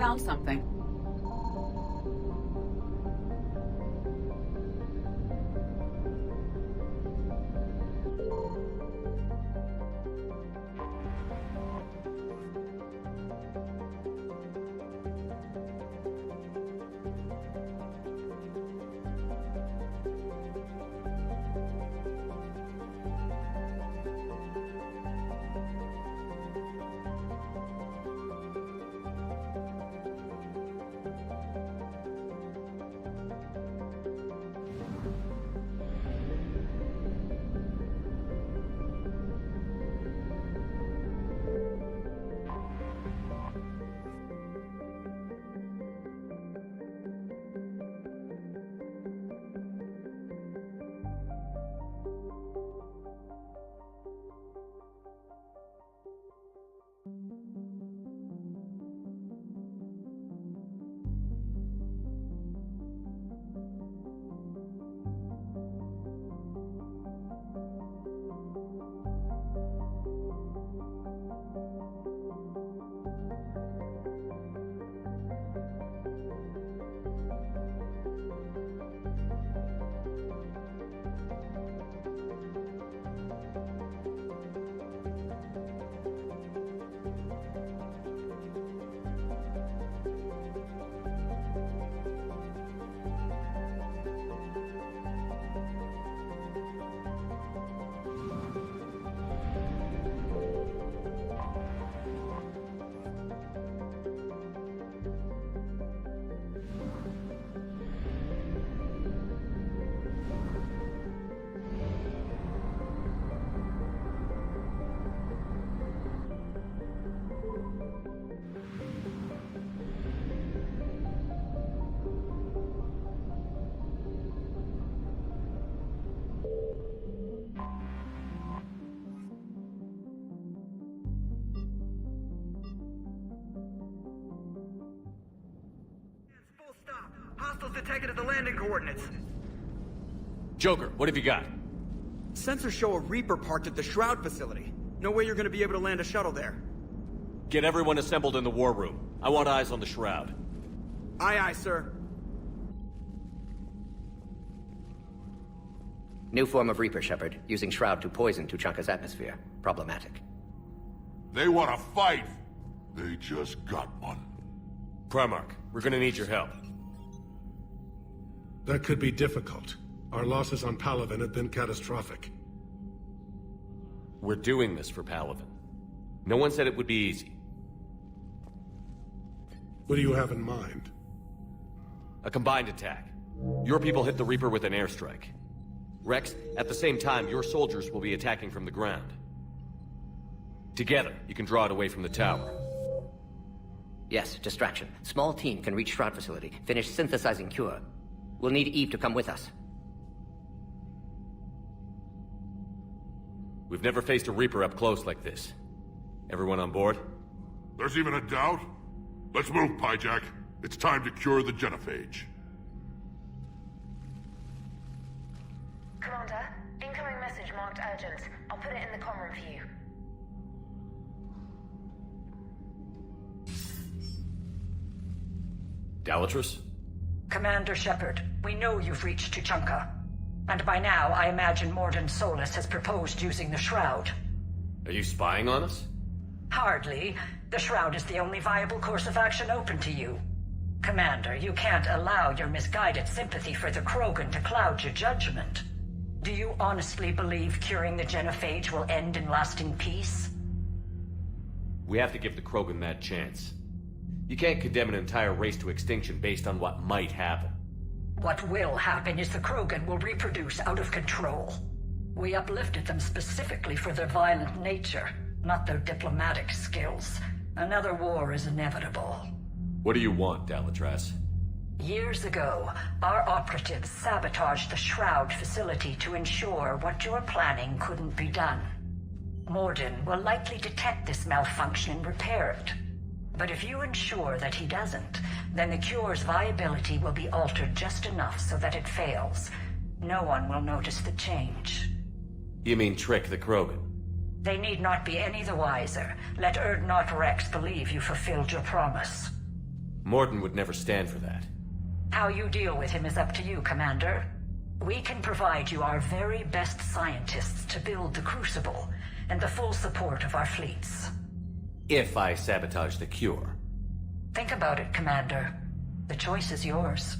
found something. Hostiles detected at the landing coordinates. Joker, what have you got? Sensors show a Reaper parked at the Shroud facility. No way you're gonna be able to land a shuttle there. Get everyone assembled in the war room. I want eyes on the Shroud. Aye, aye, sir. New form of Reaper, Shepard, using Shroud to poison Tuchanka's atmosphere. Problematic. They want to fight. They just got one. Primarch, we're gonna need your help. That could be difficult. Our losses on Palaven have been catastrophic. We're doing this for Palaven. No one said it would be easy. What do you have in mind? A combined attack. Your people hit the Reaper with an airstrike. Rex, at the same time, your soldiers will be attacking from the ground. Together, you can draw it away from the tower. Yes, distraction. Small team can reach Shroud facility, finish synthesizing cure. We'll need Eve to come with us. We've never faced a Reaper up close like this. Everyone on board? There's even a doubt? Let's move, Pyjack. It's time to cure the Genophage. Commander, incoming message marked urgent. I'll put it in the comm room for you. Dalatrus? Commander Shepard, we know you've reached Tuchanka. And by now, I imagine Mordin Solus has proposed using the Shroud. Are you spying on us? Hardly. The Shroud is the only viable course of action open to you. Commander, you can't allow your misguided sympathy for the Krogan to cloud your judgment. Do you honestly believe curing the Genophage will end in lasting peace? We have to give the Krogan that chance. You can't condemn an entire race to extinction based on what might happen. What will happen is the Krogan will reproduce out of control. We uplifted them specifically for their violent nature, not their diplomatic skills. Another war is inevitable. What do you want, Dalatrus? Years ago, our operatives sabotaged the Shroud facility to ensure what you're planning couldn't be done. Mordin will likely detect this malfunction and repair it. But if you ensure that he doesn't, then the cure's viability will be altered just enough so that it fails. No one will notice the change. You mean trick the Krogan? They need not be any the wiser. Let Urdnot Rex believe you fulfilled your promise. Mordin would never stand for that. How you deal with him is up to you, Commander. We can provide you our very best scientists to build the Crucible, and the full support of our fleets. If I sabotage the cure. Think about it, Commander. The choice is yours.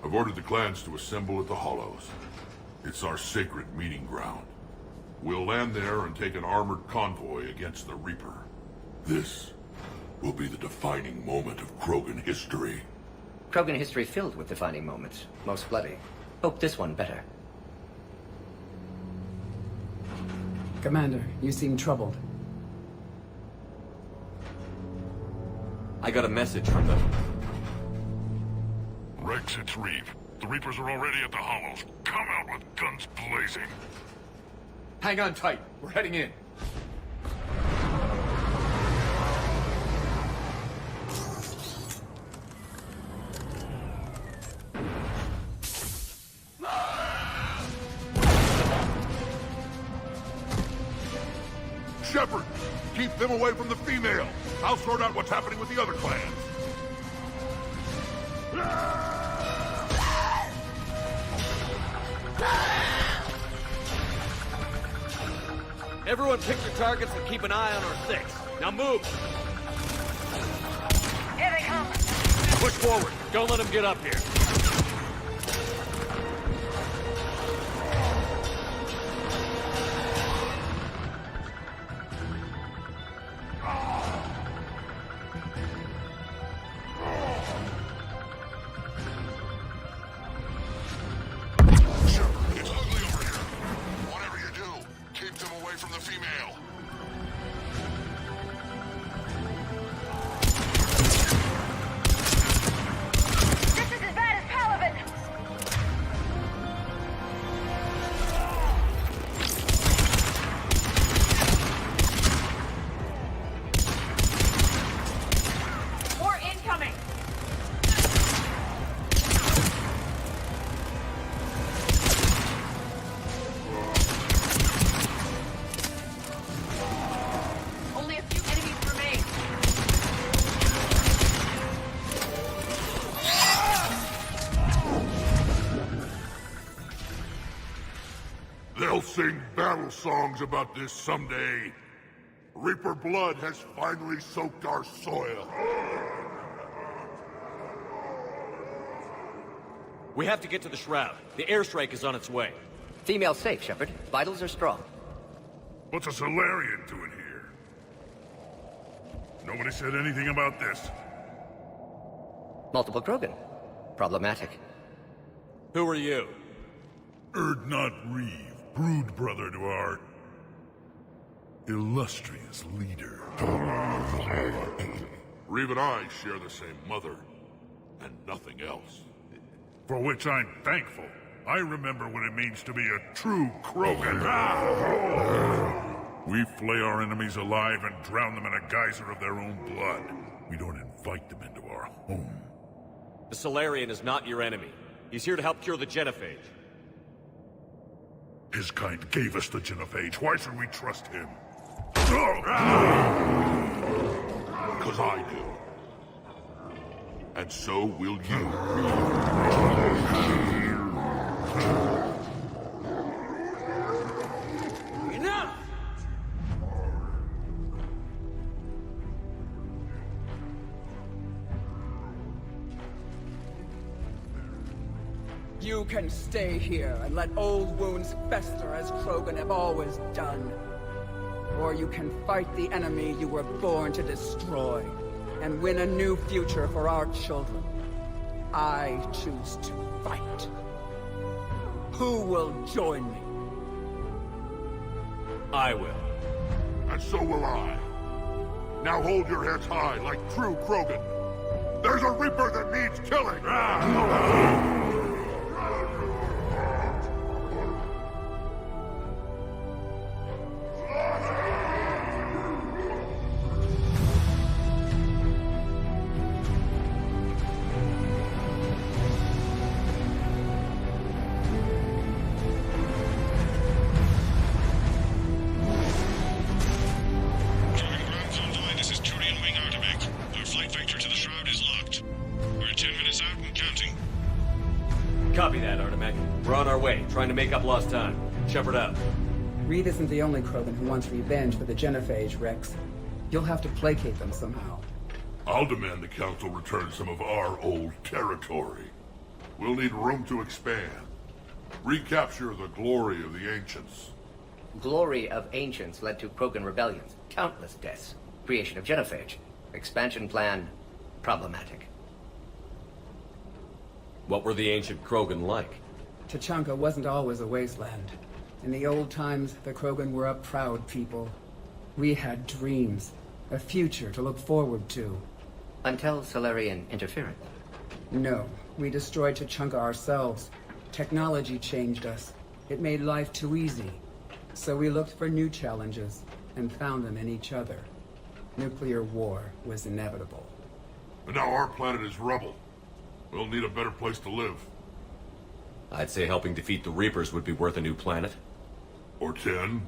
I've ordered the clans to assemble at the Hollows. It's our sacred meeting ground. We'll land there and take an armored convoy against the Reaper. This will be the defining moment of Krogan history. Krogan history filled with defining moments. Most bloody. Hope this one better. Commander, you seem troubled. I got a message from them. Rex, it's Reeve. The Reapers are already at the Hollows. Come out with guns blazing. Hang on tight. We're heading in. Shepard, keep them away from the female. I'll sort out what's happening with the other clans. Everyone pick your targets and keep an eye on our six. Now move! Here they come! Push forward. Don't let them get up here. It's ugly over here. Whatever you do, keep them away from the female. This is as bad as sing battle songs about this someday. Reaper blood has finally soaked our soil. We have to get to the Shroud. The airstrike is on its way. Female safe, Shepard. Vitals are strong. What's a Solarian doing here? Nobody said anything about this. Multiple Krogan. Problematic. Who are you? Erdnot Reeve, brood brother to our illustrious leader. Reeve and I share the same mother, and nothing else. For which I'm thankful. I remember what it means to be a true Krogan. We flay our enemies alive and drown them in a geyser of their own blood. We don't invite them into our home. The Solarian is not your enemy. He's here to help cure the Genophage. His kind gave us the Genophage. Why should we trust him? Because I do. And so will you. Enough! You can stay here and let old wounds fester as Krogan have always done. Or you can fight the enemy you were born to destroy, and win a new future for our children. I choose to fight. Who will join me? I will. And so will I. Now hold your heads high like true Krogan. There's a Reaper that needs killing! Copy that, Artemech. We're on our way, trying to make up lost time. Shepard out. Reed isn't the only Krogan who wants revenge for the Genophage, Rex. You'll have to placate them somehow. I'll demand the Council return some of our old territory. We'll need room to expand. Recapture the glory of the Ancients. Glory of Ancients led to Krogan rebellions. Countless deaths. Creation of Genophage. Expansion plan. Problematic. What were the ancient Krogan like? Tachanka wasn't always a wasteland. In the old times, the Krogan were a proud people. We had dreams, a future to look forward to. Until Solarian interference. No, we destroyed Tachanka ourselves. Technology changed us. It made life too easy. So we looked for new challenges, and found them in each other. Nuclear war was inevitable. And now our planet is rubble. We'll need a better place to live. I'd say helping defeat the Reapers would be worth a new planet. Or 10.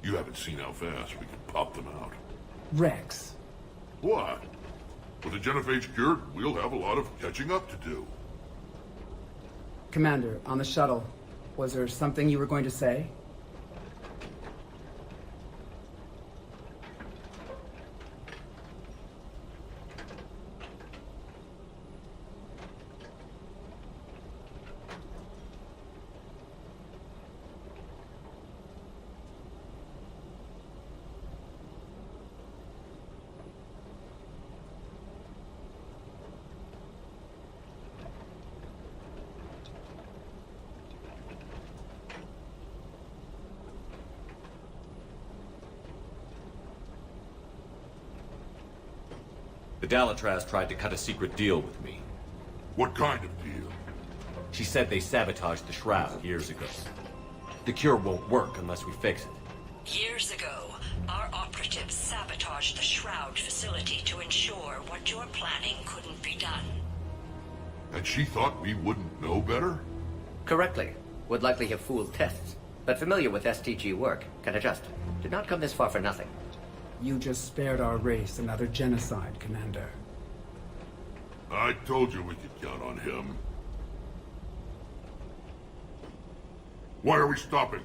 You haven't seen how fast we can pop them out. Rex. What? With the Genophage cured, we'll have a lot of catching up to do. Commander, on the shuttle, was there something you were going to say? The Dalatraz tried to cut a secret deal with me. What kind of deal? She said they sabotaged the Shroud years ago. The cure won't work unless we fix it. Years ago, our operatives sabotaged the Shroud facility to ensure what you're planning couldn't be done. And she thought we wouldn't know better? Correctly. Would likely have fooled tests. But familiar with STG work, can adjust. Did not come this far for nothing. You just spared our race another genocide, Commander. I told you we could count on him. Why are we stopping?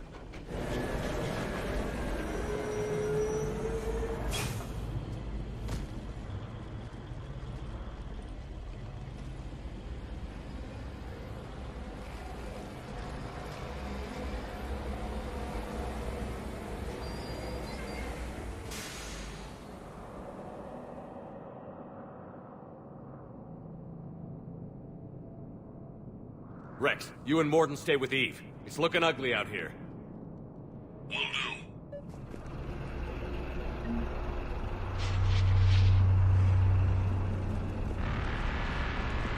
Rex, you and Mordin stay with Eve. It's looking ugly out here. Will do.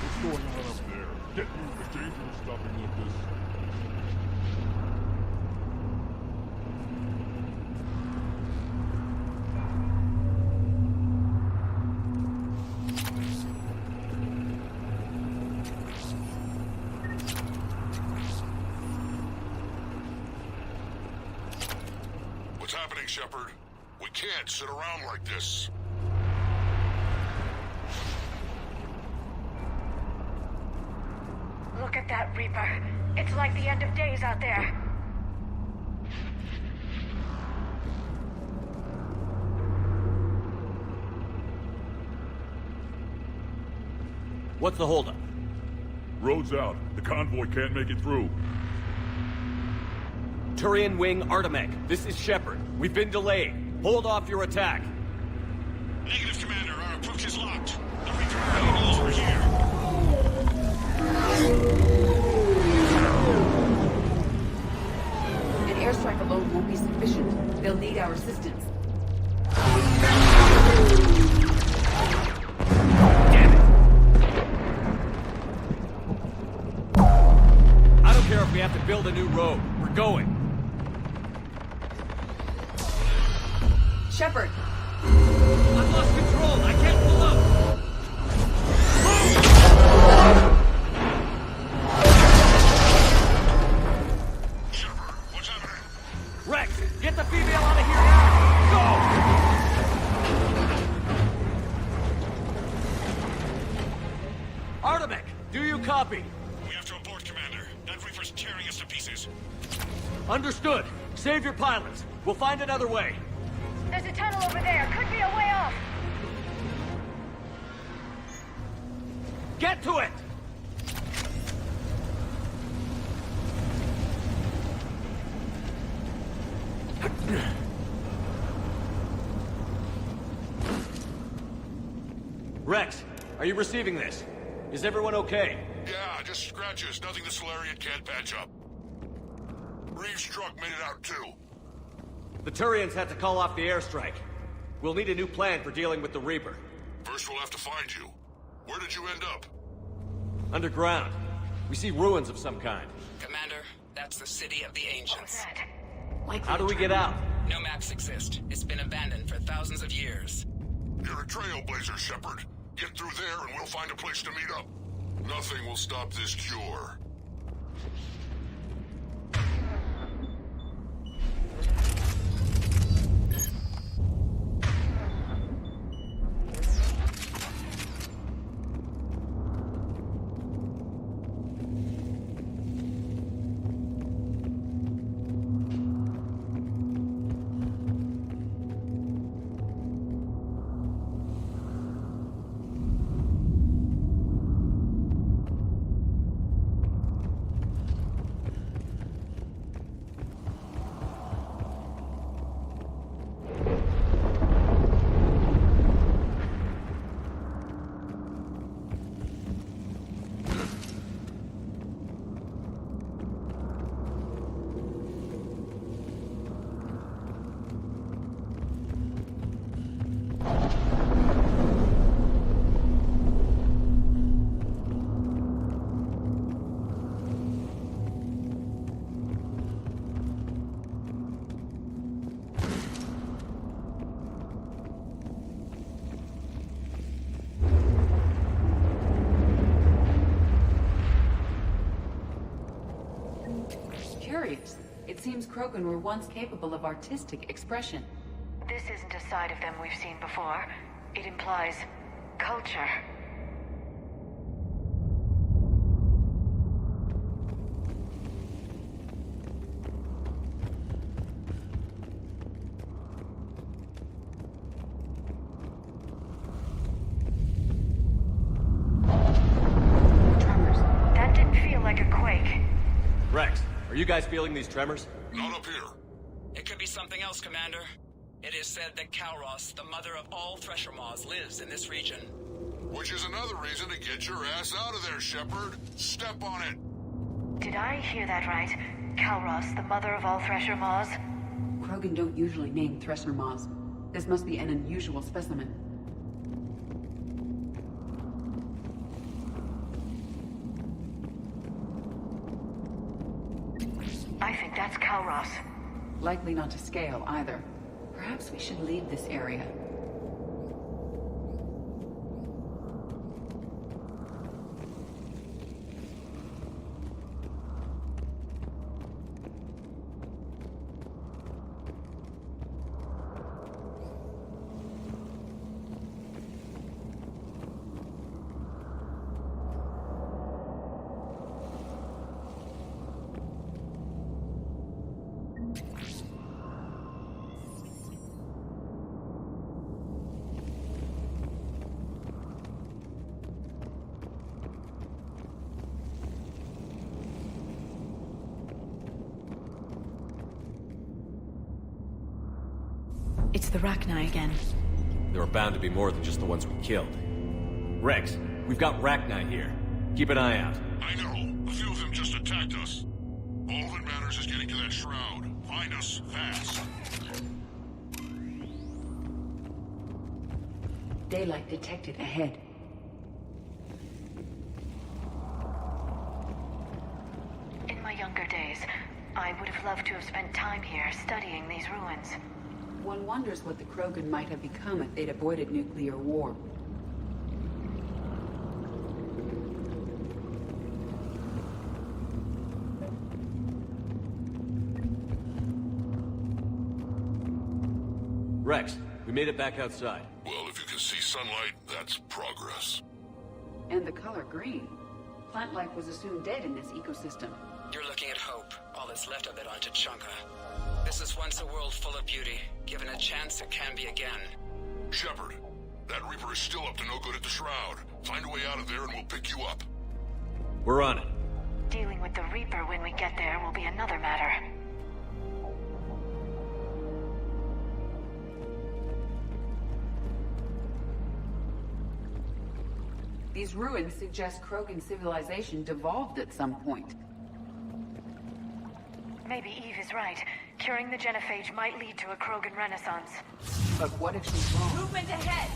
What's going on up there? Get you the dangerous stopping like this. What's happening, Shepard? We can't sit around like this. Look at that Reaper. It's like the end of days out there. What's the holdup? Road's out. The convoy can't make it through. Turian Wing Artemec, this is Shepard. We've been delayed. Hold off your attack. Negative, Commander. Our approach is locked. The Reaper already knows we're here. An airstrike alone won't be sufficient. They'll need our assistance. Damn it! I don't care if we have to build a new road. We're going. Shepard! I've lost control. I can't pull up. Shepard, what's happening? Rex, get the female out of here now! Go! Artemec, do you copy? We have to abort, Commander. That Reaper's tearing us to pieces. Understood. Save your pilots. We'll find another way. There's a tunnel over there. Could be a way off. Get to it! Rex, are you receiving this? Is everyone okay? Yeah, just scratches. Nothing the Solarian can't patch up. Reeves' truck made it out too. The Turians had to call off the airstrike. We'll need a new plan for dealing with the Reaper. First we'll have to find you. Where did you end up? Underground. We see ruins of some kind. Commander, that's the City of the Ancients. How do we get out? No maps exist. It's been abandoned for thousands of years. You're a trailblazer, Shepard. Get through there and we'll find a place to meet up. Nothing will stop this cure. Curious. It seems Krogan were once capable of artistic expression. This isn't a side of them we've seen before. It implies culture. Are you guys feeling these tremors? Not up here. It could be something else, Commander. It is said that Kalros, the mother of all Thresher Maws, lives in this region. Which is another reason to get your ass out of there, Shepard. Step on it. Did I hear that right? Kalros, the mother of all Thresher Maws? Krogan don't usually name Thresher Maws. This must be an unusual specimen. I think that's Kalros. Likely not to scale, either. Perhaps we should leave this area. It's the Rachni again. There are bound to be more than just the ones we killed. Rex, we've got Rachni here. Keep an eye out. I know. A few of them just attacked us. All that matters is getting to that shroud. Find us, fast. Daylight detected ahead. In my younger days, I would have loved to have spent time here studying these ruins. One wonders what the Krogan might have become if they'd avoided nuclear war. Rex, we made it back outside. Well, if you can see sunlight, that's progress. And the color green. Plant life was assumed dead in this ecosystem. You're looking at hope, all that's left of it on Tuchanka. This is once a world full of beauty. Given a chance, it can be again. Shepard, that Reaper is still up to no good at the Shroud. Find a way out of there and we'll pick you up. We're on it. Dealing with the Reaper when we get there will be another matter. These ruins suggest Krogan civilization devolved at some point. Maybe Eve is right. Curing the Genophage might lead to a Krogan renaissance. But what if she's wrong? Movement ahead!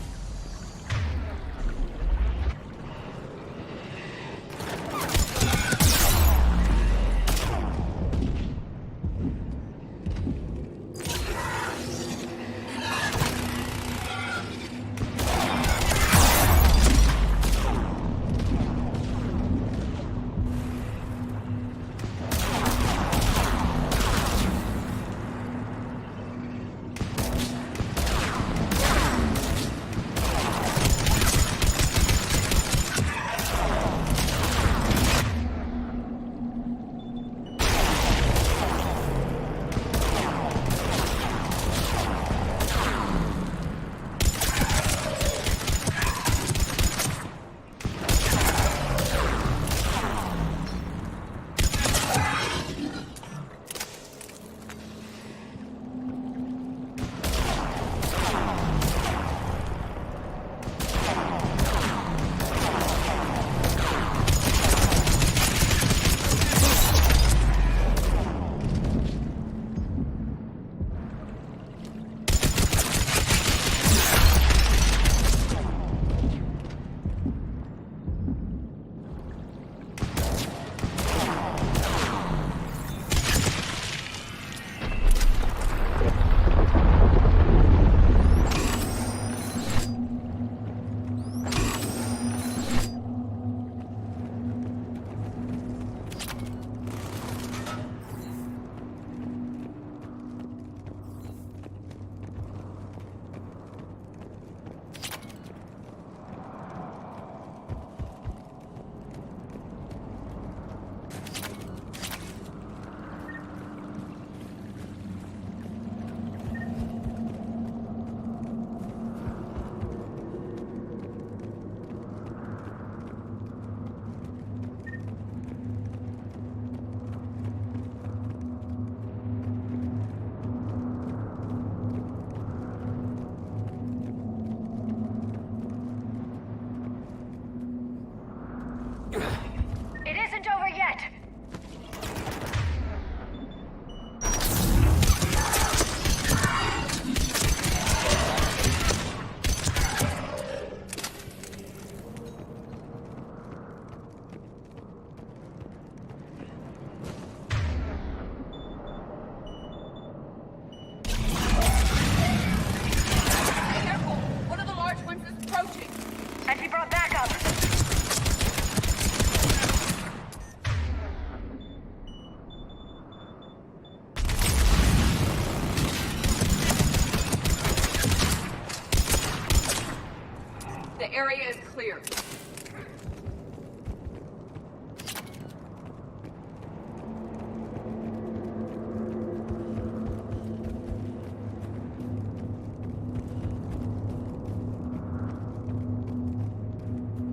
area is clear.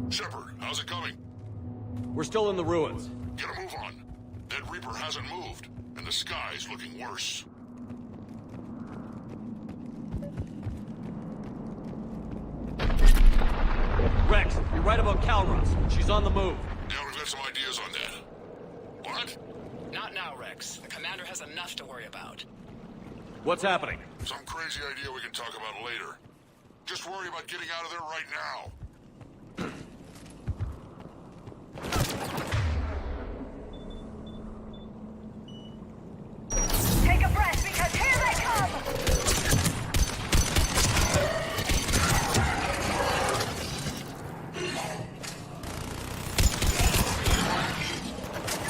Shepard, how's it coming? We're still in the ruins. Get a move on. That Reaper hasn't moved, and the sky's looking worse. Rex, you're right about Calros. She's on the move. Yeah, we've got some ideas on that. What? Not now, Rex. The commander has enough to worry about. What's happening? Some crazy idea we can talk about later. Just worry about getting out of there right now. Take a breath, because here they come!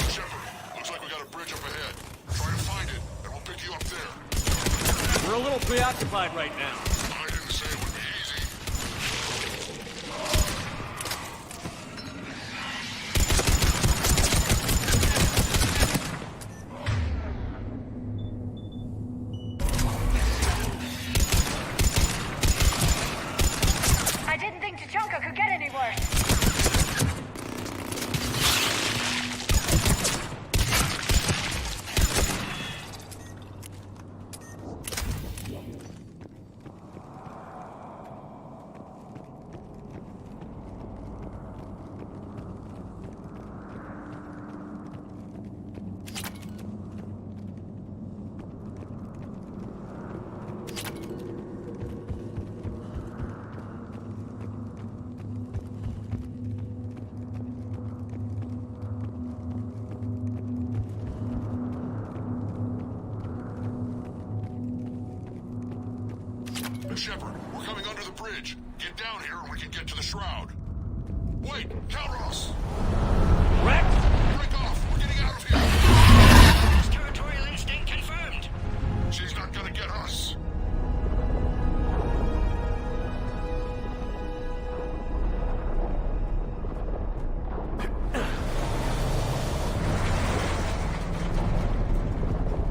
Shepard, looks like we got a bridge up ahead. Try to find it, and we'll pick you up there. We're a little preoccupied right now. I didn't say it would be easy. I didn't think Tachanka could get any worse. Shepard, we're coming under the bridge. Get down here and we can get to the shroud. Wait, Calros! Rex! Break off! We're getting out of here! Territorial instinct confirmed. She's not gonna get us.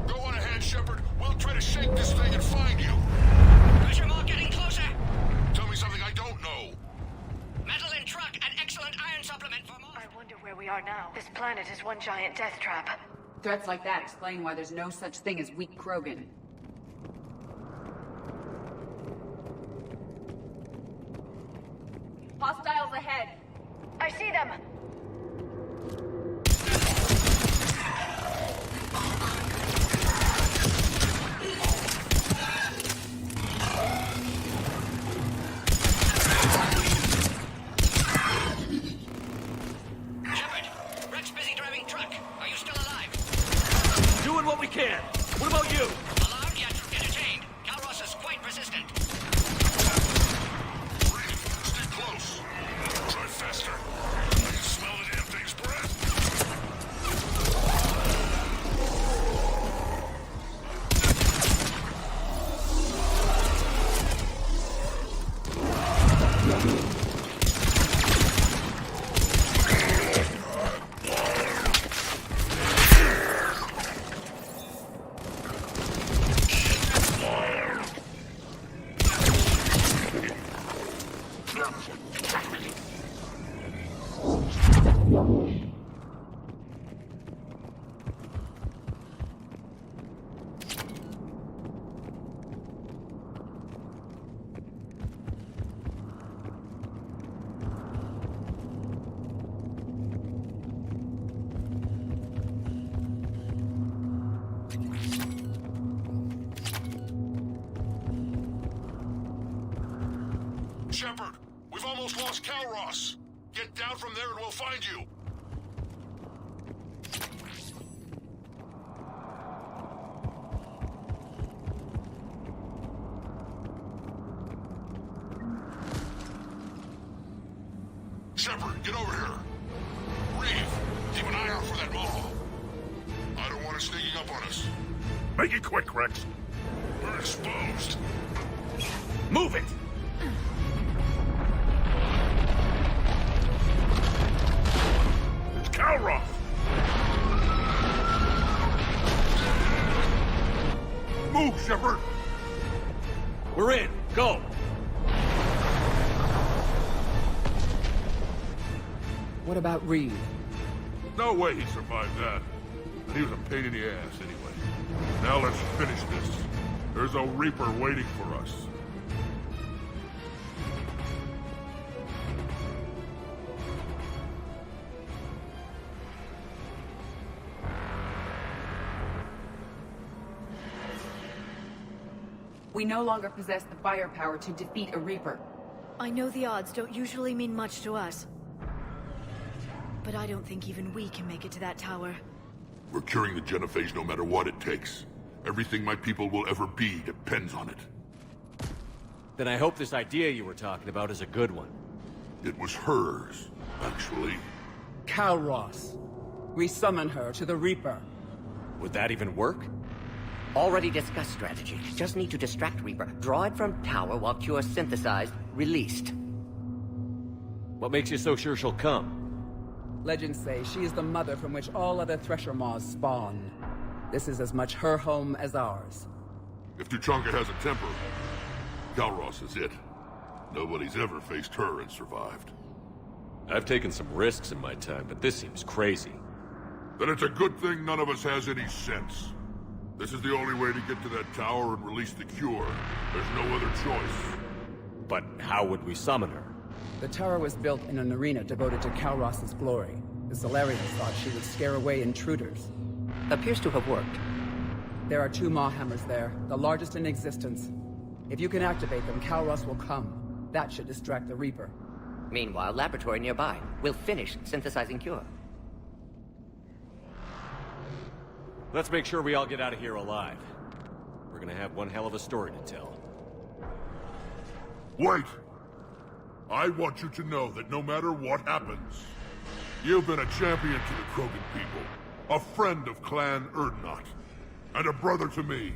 Go on ahead, Shepard. We'll try to shake this thing and find you. Pressure mark getting closer. Tell me something I don't know. Metal in truck and excellent iron supplement for more. I wonder where we are now. This planet is one giant death trap. Threats like that explain why there's no such thing as weak Krogan. Hostiles ahead! I see them! Shepard, Rex busy driving truck. Are you still alive? Doing what we can. What about you? Alarmed yet? Entertained. Calros is quite persistent. Stay close. Try faster. I can smell the damn thing's breath. Shepard, we've almost lost Calros. Get down from there and we'll find you. Shepard, get over here. Reeve, keep an eye out for that mall. I don't want it sneaking up on us. Make it quick, Rex. We're exposed. Move it! Calros! Move, Shepard! We're in! Go! What about Reed? No way he survived that. He was a pain in the ass anyway. Now let's finish this. There's a Reaper waiting for us. We no longer possess the firepower to defeat a Reaper. I know the odds don't usually mean much to us. But I don't think even we can make it to that tower. We're curing the Genophage no matter what it takes. Everything my people will ever be depends on it. Then I hope this idea you were talking about is a good one. It was hers, actually. Calros. We summon her to the Reaper. Would that even work? Already discussed strategy. Just need to distract Reaper. Draw it from tower while Cure synthesized, released. What makes you so sure she'll come? Legends say she is the mother from which all other Thresher Maws spawn. This is as much her home as ours. If Tuchanka has a temper, Calros is it. Nobody's ever faced her and survived. I've taken some risks in my time, but this seems crazy. Then it's a good thing none of us has any sense. This is the only way to get to that tower and release the cure. There's no other choice. But how would we summon her? The tower was built in an arena devoted to Calros' glory. The Solarians thought she would scare away intruders. Appears to have worked. There are 2 Maw hammers there, the largest in existence. If you can activate them, Calros will come. That should distract the Reaper. Meanwhile, laboratory nearby. We'll finish synthesizing Cure. Let's make sure we all get out of here alive. We're gonna have one hell of a story to tell. Wait! I want you to know that no matter what happens, you've been a champion to the Krogan people, a friend of Clan Erdnot, and a brother to me.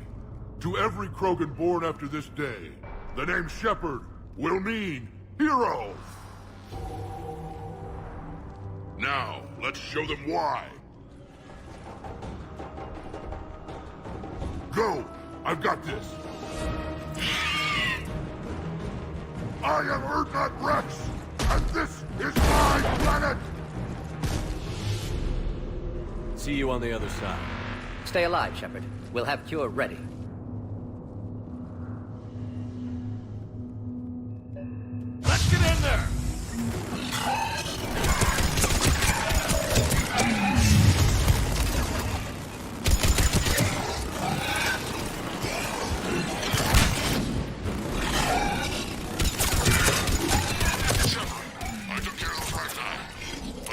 To every Krogan born after this day, the name Shepard will mean hero! Now, let's show them why. Go! I've got this! I am Erdnot Rex, and this is my planet! See you on the other side. Stay alive, Shepard. We'll have Cure ready. Let's get in there!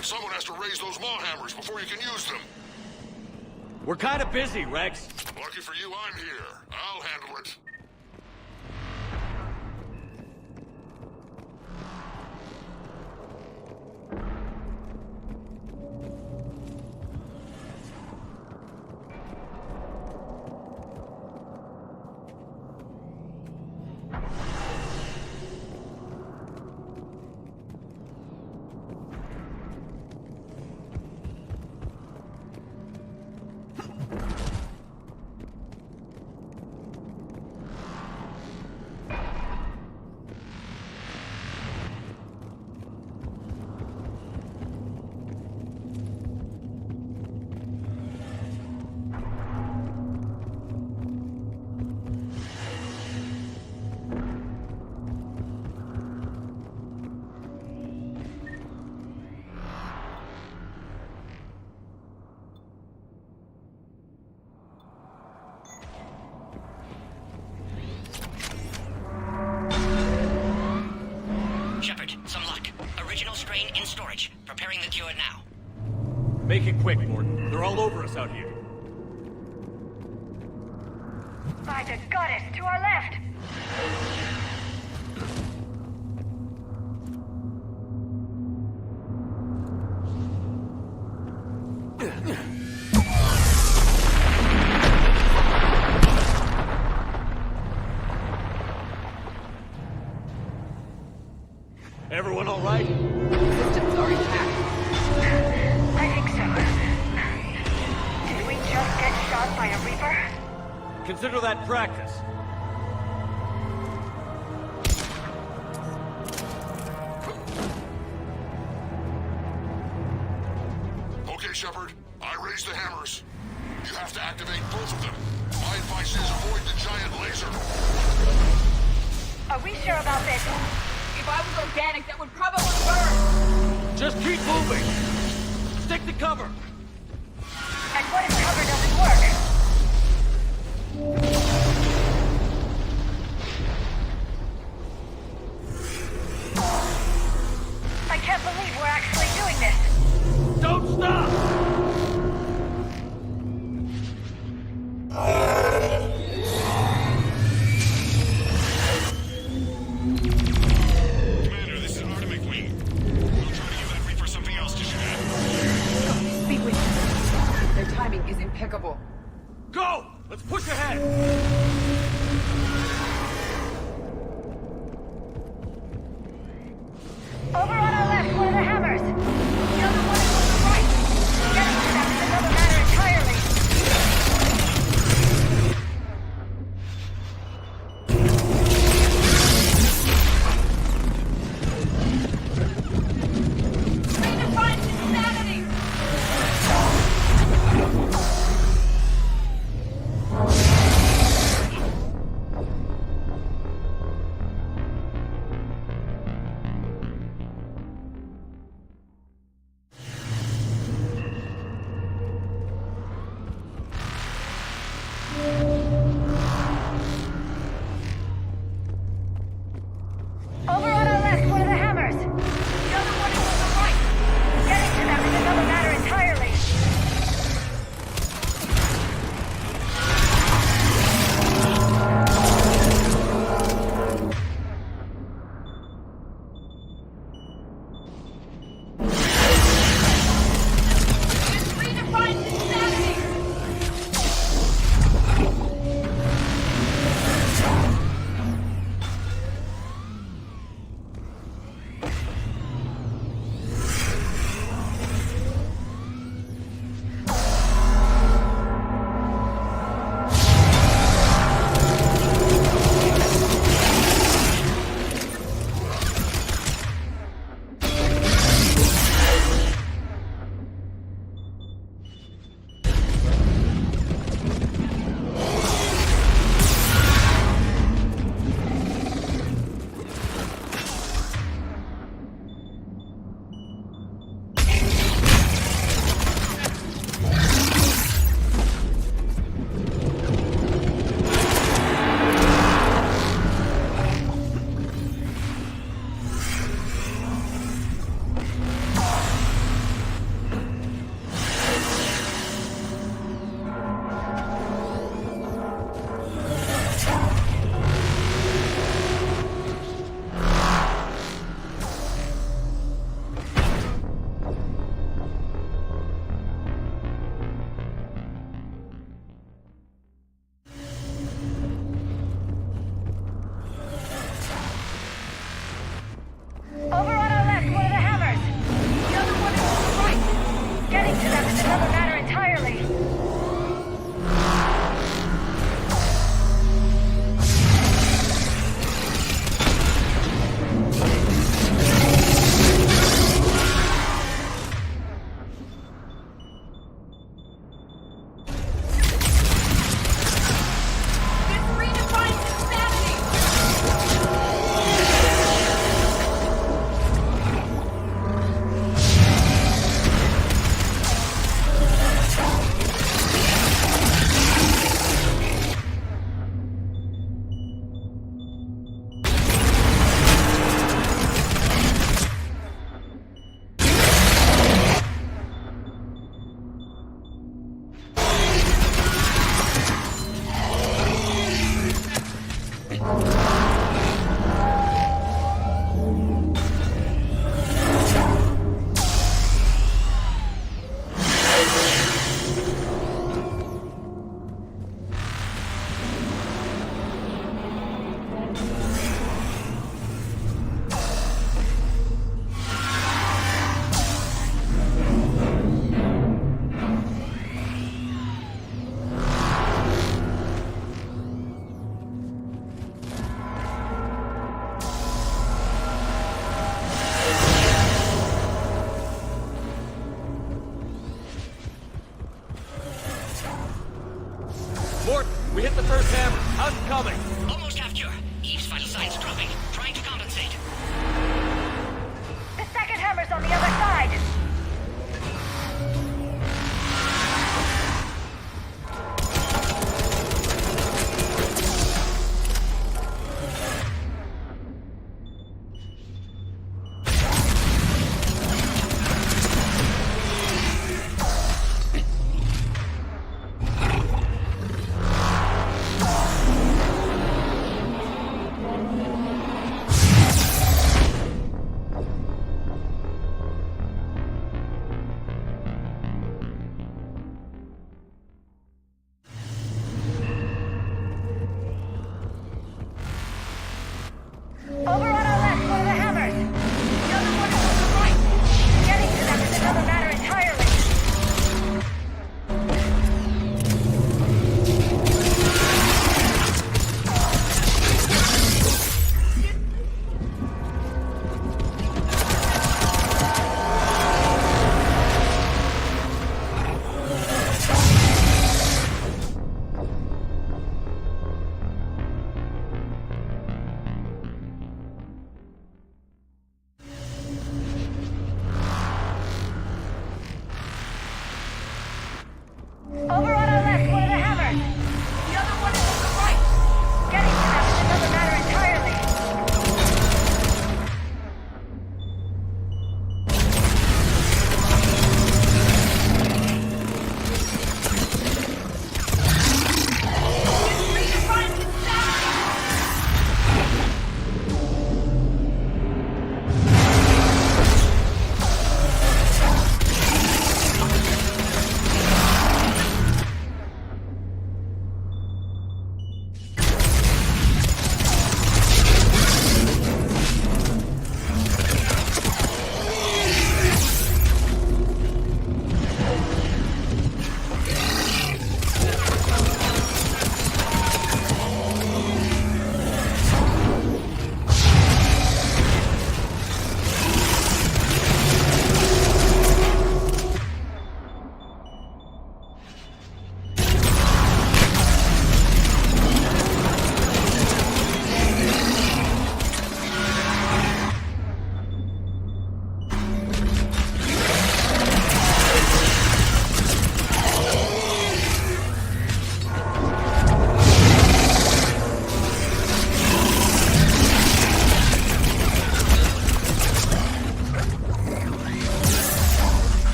Someone has to raise those Maw hammers before you can use them. We're kind of busy, Rex. Lucky for you, I'm here. I'll handle it. Preparing the cure now. Make it quick, Mordin. They're all over us out here. By the goddess, to our left! Everyone all right? Systems are intact. I think so. Did we just get shot by a Reaper? Consider that practice. Okay, Shepard. I raised the hammers. You have to activate both of them. My advice is avoid the giant laser. Are we sure about this? If I was organic, that would probably burn! Just keep moving! Stick to cover! And what if cover doesn't work? I can't believe we're actually doing this! Don't stop! Commander, this is Artemis Wing. We'll try to give that Reaper something else to shoot at. Speak with them. Their timing is impeccable. Go! Let's push ahead! Over on our left, where the hammers!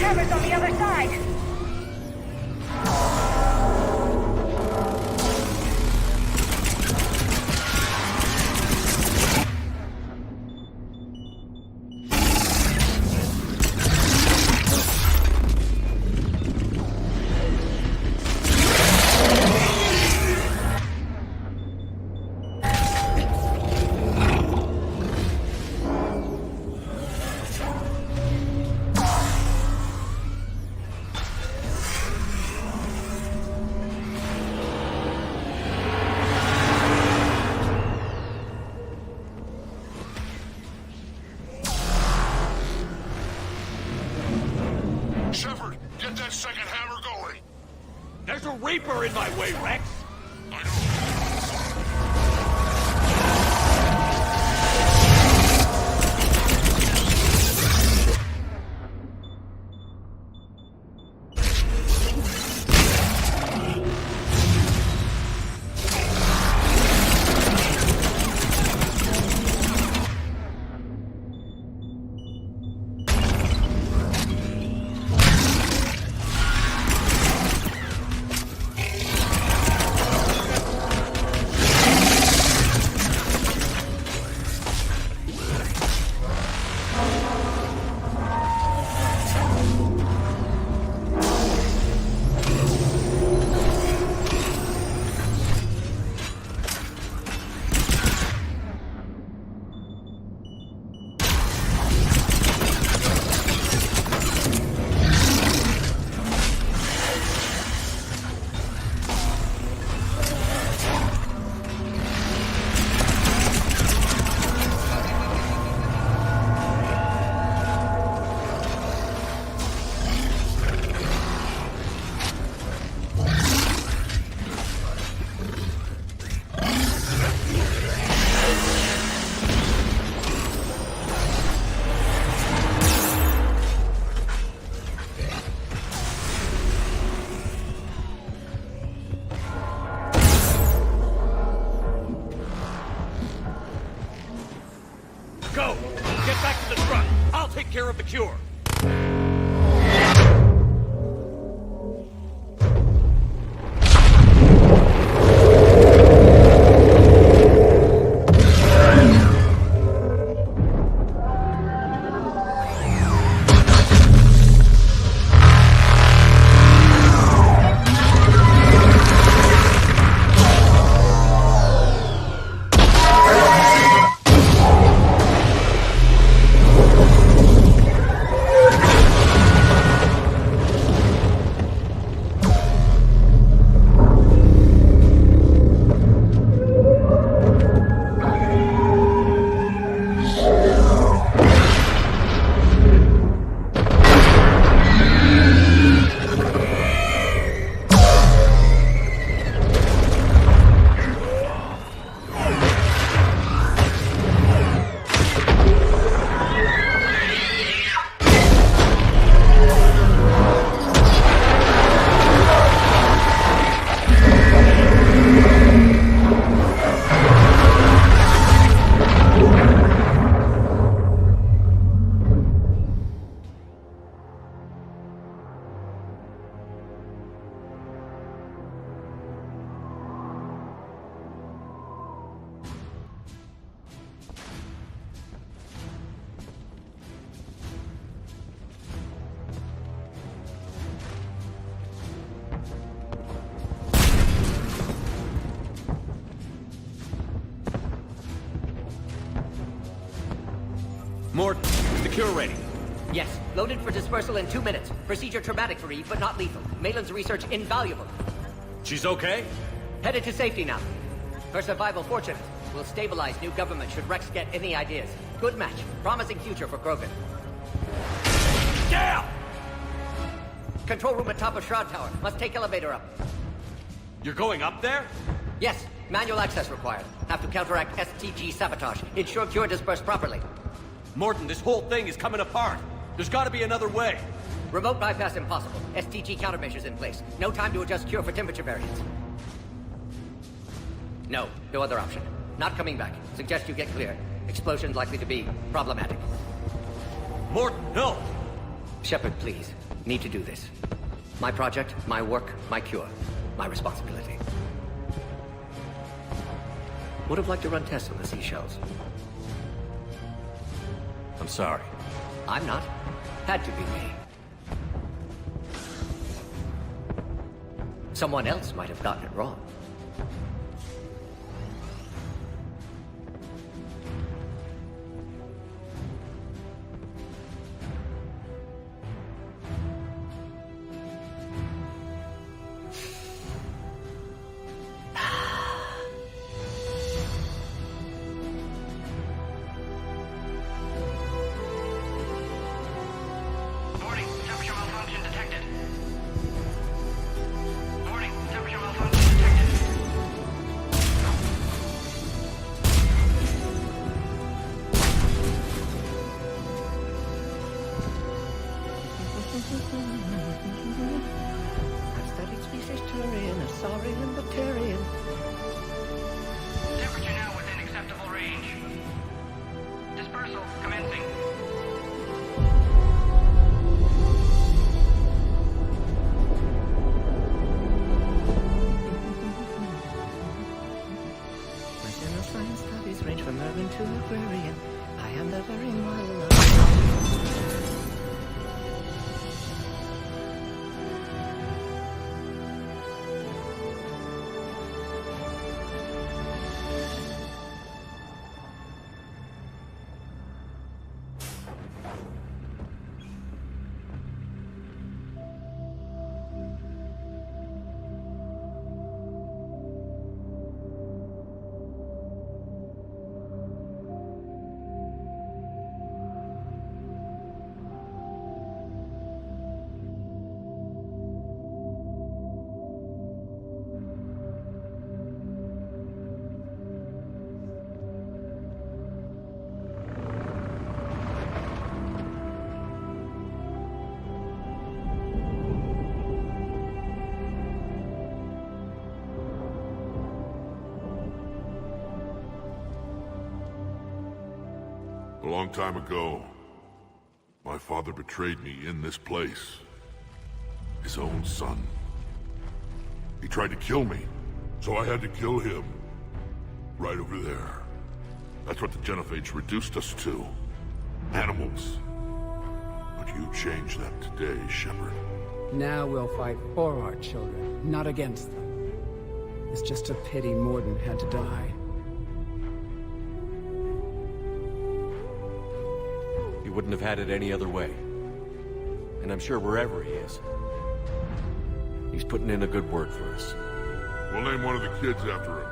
cameras on the other side! Shepard, get that second hammer going! There's a Reaper in my way, Rex! I know. Go! Get back to the truck! I'll take care of the cure! Mordin, is the cure ready? Yes, loaded for dispersal in 2 minutes. Procedure traumatic for Eve, but not lethal. Maitland's research invaluable. She's okay? Headed to safety now. Her survival fortunate. Will stabilize new government should Rex get any ideas. Good match. Promising future for Krogan. Down! Control room at top of Shroud Tower. Must take elevator up. You're going up there? Yes, manual access required. Have to counteract STG sabotage. Ensure cure dispersed properly. Mordin, this whole thing is coming apart. There's gotta be another way. Remote bypass impossible. STG countermeasures in place. No time to adjust cure for temperature variance. No other option. Not coming back. Suggest you get clear. Explosion's likely to be problematic. Mordin, no! Shepard, please. Need to do this. My project, my work, my cure. My responsibility. Would have liked to run tests on the seashells. I'm sorry. I'm not. Had to be me. Someone else might have gotten it wrong. I've studied species Turian, a saurian, Batarian. Temperature now within acceptable range. Dispersal commencing. My general science studies range from urban to agrarian. I am the very model of... A long time ago, my father betrayed me in this place. His own son. He tried to kill me, so I had to kill him. Right over there. That's what the Genophage reduced us to. Animals. But you changed that today, Shepard. Now we'll fight for our children, not against them. It's just a pity Mordin had to die. He wouldn't have had it any other way. And I'm sure wherever he is, he's putting in a good word for us. We'll name one of the kids after him.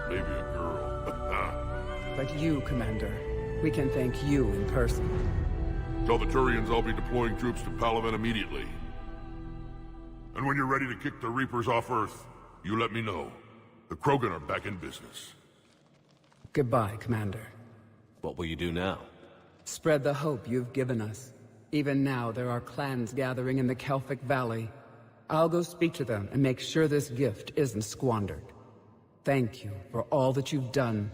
Maybe a girl. But you, Commander, we can thank you in person. Tell the Turians I'll be deploying troops to Palaven immediately. And when you're ready to kick the Reapers off Earth, you let me know. The Krogan are back in business. Goodbye, Commander. What will you do now? Spread the hope you've given us. Even now, there are clans gathering in the Kelphic Valley. I'll go speak to them and make sure this gift isn't squandered. Thank you for all that you've done.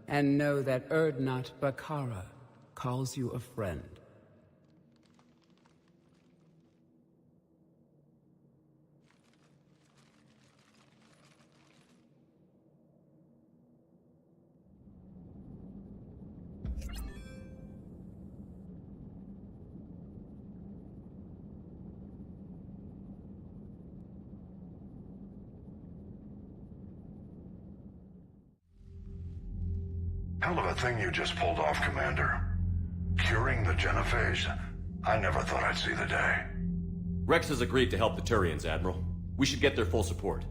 And know that Urdnot Bakara calls you a friend. Hell of a thing you just pulled off, Commander. Curing the Genophage? I never thought I'd see the day. Rex has agreed to help the Turians, Admiral. We should get their full support.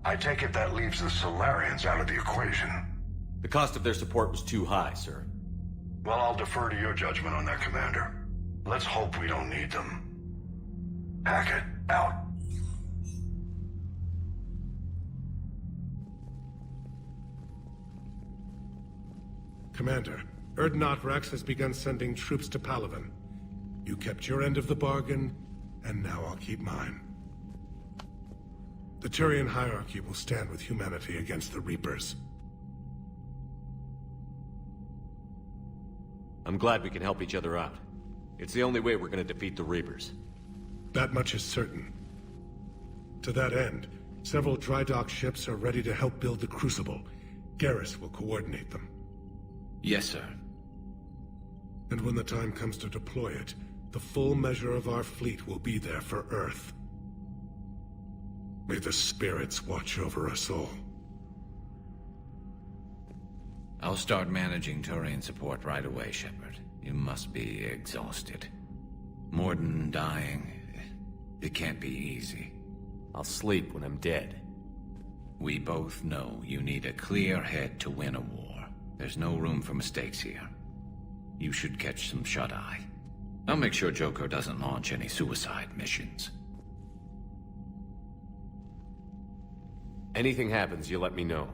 I take it that leaves the Solarians out of the equation. The cost of their support was too high, sir. Well, I'll defer to your judgment on that, Commander. Let's hope we don't need them. Hackett, out. Commander, Urdnot Rex has begun sending troops to Palaven. You kept your end of the bargain, and now I'll keep mine. The Turian hierarchy will stand with humanity against the Reapers. I'm glad we can help each other out. It's the only way we're gonna defeat the Reapers. That much is certain. To that end, several dry dock ships are ready to help build the Crucible. Garrus will coordinate them. Yes, sir. And when the time comes to deploy it, the full measure of our fleet will be there for Earth. May the spirits watch over us all. I'll start managing Turian support right away, Shepard. You must be exhausted. Mordin dying, it can't be easy. I'll sleep when I'm dead. We both know you need a clear head to win a war. There's no room for mistakes here. You should catch some shut-eye. I'll make sure Joker doesn't launch any suicide missions. Anything happens, you let me know.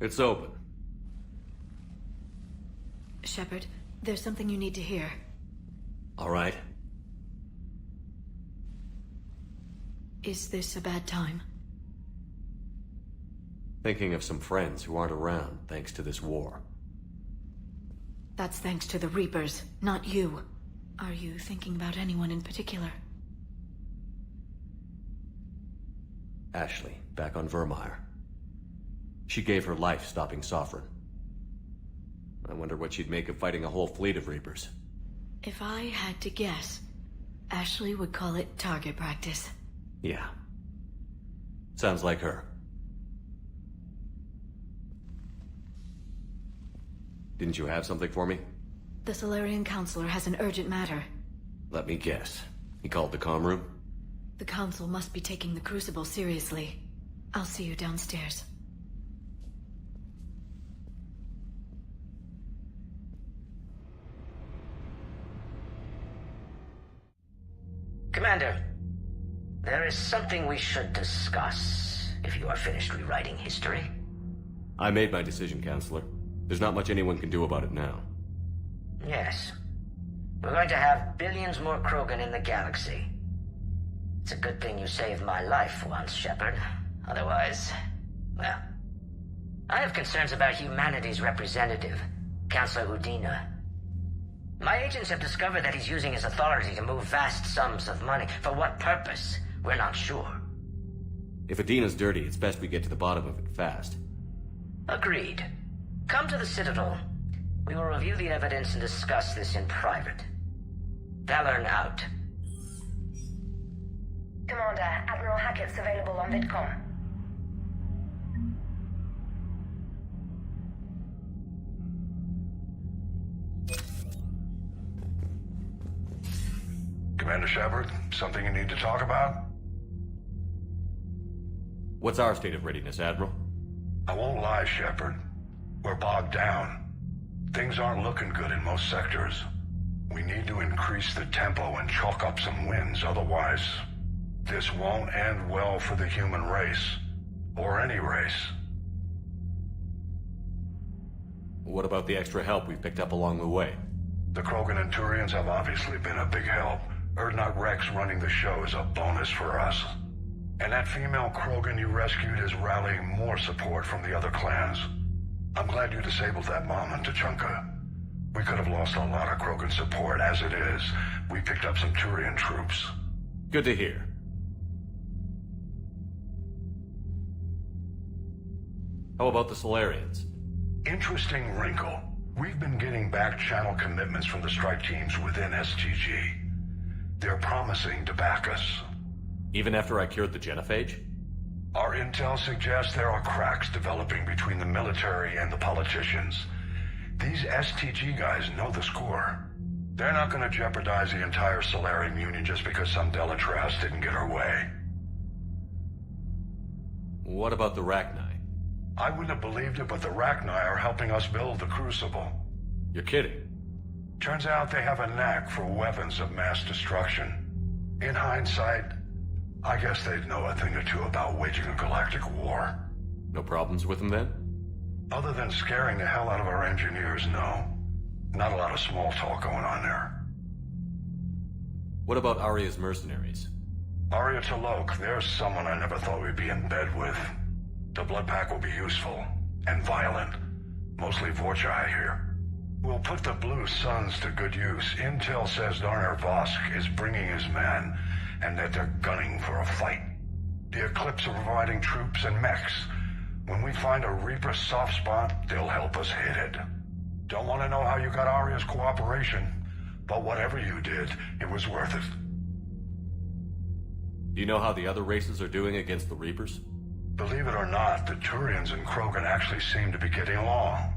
It's open. Shepard, there's something you need to hear. All right. Is this a bad time? Thinking of some friends who aren't around thanks to this war. That's thanks to the Reapers, not you. Are you thinking about anyone in particular? Ashley, back on Vermeer. She gave her life stopping Sovereign. I wonder what she'd make of fighting a whole fleet of Reapers. If I had to guess, Ashley would call it target practice. Yeah. Sounds like her. Didn't you have something for me? The Solarian Counselor has an urgent matter. Let me guess. He called the comm room? The Council must be taking the Crucible seriously. I'll see you downstairs. Commander, there is something we should discuss, if you are finished rewriting history. I made my decision, Counselor. There's not much anyone can do about it now. Yes. We're going to have billions more Krogan in the galaxy. It's a good thing you saved my life once, Shepard. Otherwise, well... I have concerns about humanity's representative, Councilor Udina. My agents have discovered that he's using his authority to move vast sums of money. For what purpose? We're not sure. If Adina's dirty, it's best we get to the bottom of it fast. Agreed. Come to the Citadel. We will review the evidence and discuss this in private. Valorn out. Commander, Admiral Hackett's available on VidCom. Commander Shepard, something you need to talk about? What's our state of readiness, Admiral? I won't lie, Shepard. We're bogged down. Things aren't looking good in most sectors. We need to increase the tempo and chalk up some wins, otherwise, this won't end well for the human race. Or any race. What about the extra help we picked up along the way? The Krogan and Turians have obviously been a big help. Urdnot Rex running the show is a bonus for us. And that female Krogan you rescued is rallying more support from the other clans. I'm glad you disabled that bomb on Tuchanka. We could have lost a lot of Krogan support. As it is, we picked up some Turian troops. Good to hear. How about the Solarians? Interesting wrinkle. We've been getting back-channel commitments from the strike teams within STG. They're promising to back us. Even after I cured the Genophage? Our intel suggests there are cracks developing between the military and the politicians. These STG guys know the score. They're not going to jeopardize the entire Solarian Union just because some Delatras didn't get her way. What about the Rachni? I wouldn't have believed it, but the Rachni are helping us build the Crucible. You're kidding. Turns out they have a knack for weapons of mass destruction. In hindsight, I guess they'd know a thing or two about waging a galactic war. No problems with them then? Other than scaring the hell out of our engineers, no. Not a lot of small talk going on there. What about Aria's mercenaries? Aria T'Lok, there's someone I never thought we'd be in bed with. The blood pack will be useful, and violent. Mostly Vorcha, I hear. We'll put the Blue Suns to good use. Intel says Darner Vosk is bringing his men, and that they're gunning for a fight. The Eclipse are providing troops and mechs. When we find a Reaper soft spot, they'll help us hit it. Don't want to know how you got Aria's cooperation, but whatever you did, it was worth it. Do you know how the other races are doing against the Reapers? Believe it or not, the Turians and Krogan actually seem to be getting along.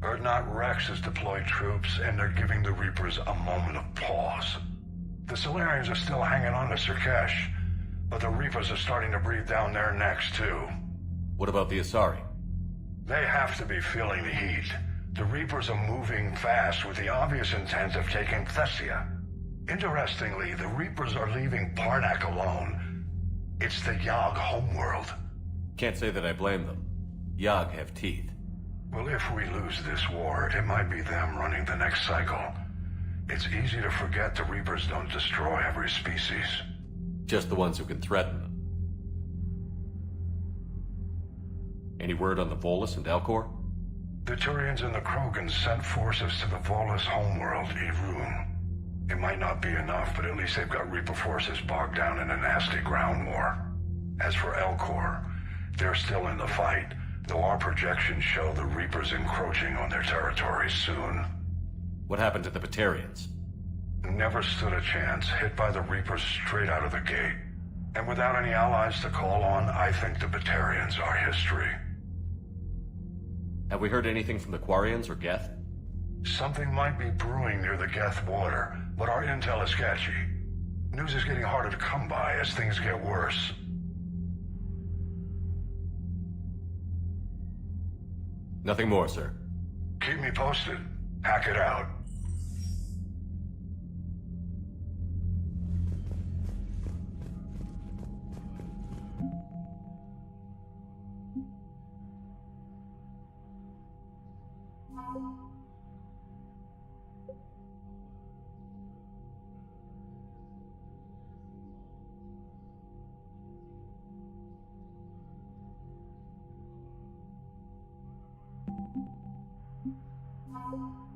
Urdnot Rex has deployed troops, and they're giving the Reapers a moment of pause. The Solarians are still hanging on to Surkesh, but the Reapers are starting to breathe down their necks, too. What about the Asari? They have to be feeling the heat. The Reapers are moving fast with the obvious intent of taking Thessia. Interestingly, the Reapers are leaving Parnak alone. It's the Yogg homeworld. Can't say that I blame them. Yogg have teeth. Well, if we lose this war, it might be them running the next cycle. It's easy to forget the Reapers don't destroy every species. Just the ones who can threaten them. Any word on the Volus and Elcor? The Turians and the Krogans sent forces to the Volus homeworld, Irun. It might not be enough, but at least they've got Reaper forces bogged down in a nasty ground war. As for Elcor, they're still in the fight, though our projections show the Reapers encroaching on their territory soon. What happened to the Batarians? Never stood a chance, hit by the Reapers straight out of the gate. And without any allies to call on, I think the Batarians are history. Have we heard anything from the Quarians or Geth? Something might be brewing near the Geth border, but our intel is sketchy. News is getting harder to come by as things get worse. Nothing more, sir. Keep me posted. Hack it out. Thank you.